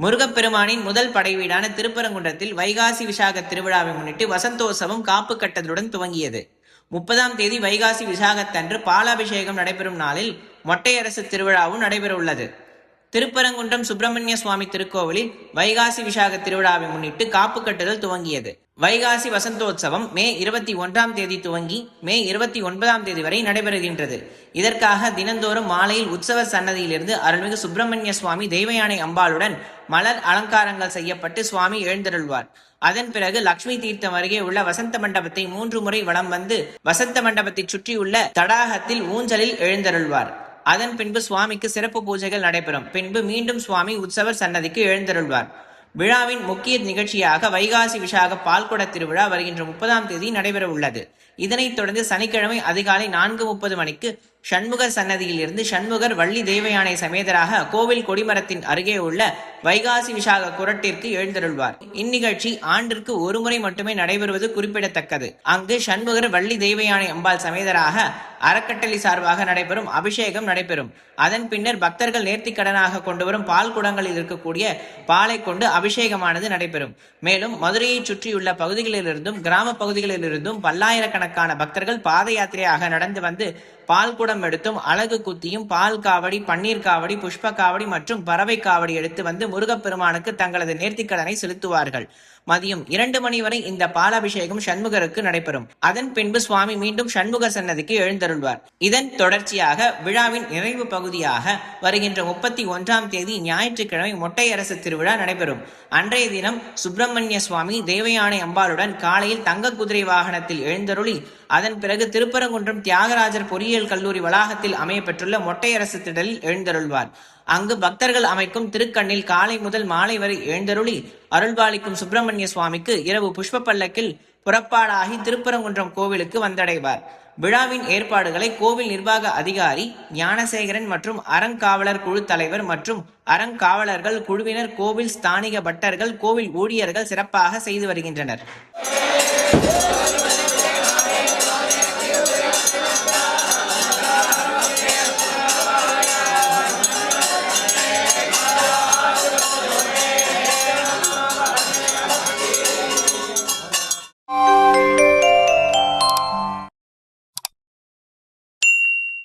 முருகப்பெருமானின் முதல் படைவீடான திருப்பரங்குன்றத்தில் வைகாசி விசாக திருவிழாவை முன்னிட்டு வசந்தோற்சவம் காப்பு கட்டலுடன் துவங்கியது. 30ஆம் தேதி வைகாசி விசாகத்தன்று பாலாபிஷேகம் நடைபெறும் நாளில் மொட்டையரசு திருவிழாவும் நடைபெறவுள்ளது. திருப்பரங்குன்றம் சுப்பிரமணிய சுவாமி திருக்கோவிலில் வைகாசி விசாக திருவிழாவை முன்னிட்டு காப்பு கட்டுதல் துவங்கியது. வைகாசி வசந்தோற்சவம் மே 21ஆம் தேதி துவங்கி மே 29ஆம் தேதி வரை நடைபெறுகின்றது. இதற்காக தினந்தோறும் மாலையில் உற்சவ சன்னதியிலிருந்து அருள்மிகு சுப்பிரமணிய சுவாமி தெய்வயானை அம்பாளுடன் மலர் அலங்காரங்கள் செய்யப்பட்டு சுவாமி எழுந்தருள்வார். அதன் பிறகு லட்சுமி தீர்த்தம் அருகே உள்ள வசந்த மண்டபத்தை 3 முறை வலம் வந்து வசந்த மண்டபத்தை சுற்றியுள்ள தடாகத்தில் ஊஞ்சலில் எழுந்தருள்வார். அதன் பின்பு சுவாமிக்கு சிறப்பு பூஜைகள் நடைபெறும். பின்பு மீண்டும் சுவாமி உற்சவர் சன்னதிக்கு எழுந்தருள்வார். விழாவின் முக்கிய நிகழ்ச்சியாக வைகாசி விசாக பால்குட திருவிழா வருகின்ற 30ஆம் தேதி நடைபெற உள்ளது. இதனைத் தொடர்ந்து சனிக்கிழமை அதிகாலை 4:30 மணிக்கு சண்முகர் சன்னதியில் இருந்து சண்முகர் வள்ளி தெய்வயானை சமேதராக கோவில் கொடிமரத்தின் அருகே உள்ள வைகாசி விசாக குரட்டிற்கு எழுந்தருள்வார். இந்நிகழ்ச்சி ஆண்டிற்கு ஒரு முறை மட்டுமே நடைபெறுவது குறிப்பிடத்தக்கது. அங்கு சண்முகர் வள்ளி தெய்வயானை அம்பாள் சமேதராக அறக்கட்டளை சார்பாக நடைபெறும் அபிஷேகம் நடைபெறும். அதன் பின்னர் பக்தர்கள் நேர்த்திக்கடனாக கொண்டு வரும் பால் குடங்களில் இருக்கக்கூடிய பாலை கொண்டு அபிஷேகமானது நடைபெறும். மேலும் மதுரையை சுற்றியுள்ள பகுதிகளிலிருந்தும் கிராம பகுதிகளிலிருந்தும் பல்லாயிரக்கணக்கான பக்தர்கள் பாத யாத்திரையாக நடந்து வந்து பால் குடம் எடுத்தும் அழகு குத்தியும் பால் காவடி, பன்னீர் காவடி, புஷ்ப காவடி மற்றும் பறவை காவடி எடுத்து வந்து முருகப்பெருமானுக்கு தங்களது நேர்த்திக்கடனை செலுத்துவார்கள். மதியம் 2 மணி வரை இந்த பாலாபிஷேகம் சண்முகருக்கு நடைபெறும். அதன் பின்பு சுவாமி மீண்டும் சண்முக சன்னதிக்கு எழுந்தருள்வார். இதன் தொடர்ச்சியாக விழாவின் நிறைவு பகுதியாக வருகின்ற 31ஆம் தேதி ஞாயிற்றுக்கிழமை மொட்டையரசு திருவிழா நடைபெறும். அன்றைய தினம் சுப்பிரமணிய சுவாமி தெய்வயானை அம்பாளுடன் காலையில் தங்க குதிரை வாகனத்தில் எழுந்தருளி அதன் பிறகு திருப்பரங்குன்றம் தியாகராஜர் பொறியியல் கல்லூரி வளாகத்தில் அமையப்பெற்றுள்ள மொட்டையரசு திடலில் எழுந்தருள்வார். அங்கு பக்தர்கள் அமைக்கும் திருக்கண்ணில் காலை முதல் மாலை வரை எழுந்தருளி அருள்பாலிக்கும் சுப்பிரமணிய சுவாமிக்கு இரவு புஷ்ப பல்லக்கில் புறப்பாடாகி திருப்பரங்குன்றம் கோவிலுக்கு வந்தடைவார். விழாவின் ஏற்பாடுகளை கோவில் நிர்வாக அதிகாரி ஞானசேகரன் மற்றும் அறங்காவலர் குழு தலைவர் மற்றும் அறங்காவலர்கள் குழுவினர், கோவில் ஸ்தானிக பட்டர்கள், கோவில் ஊழியர்கள் சிறப்பாக செய்து வருகின்றனர்.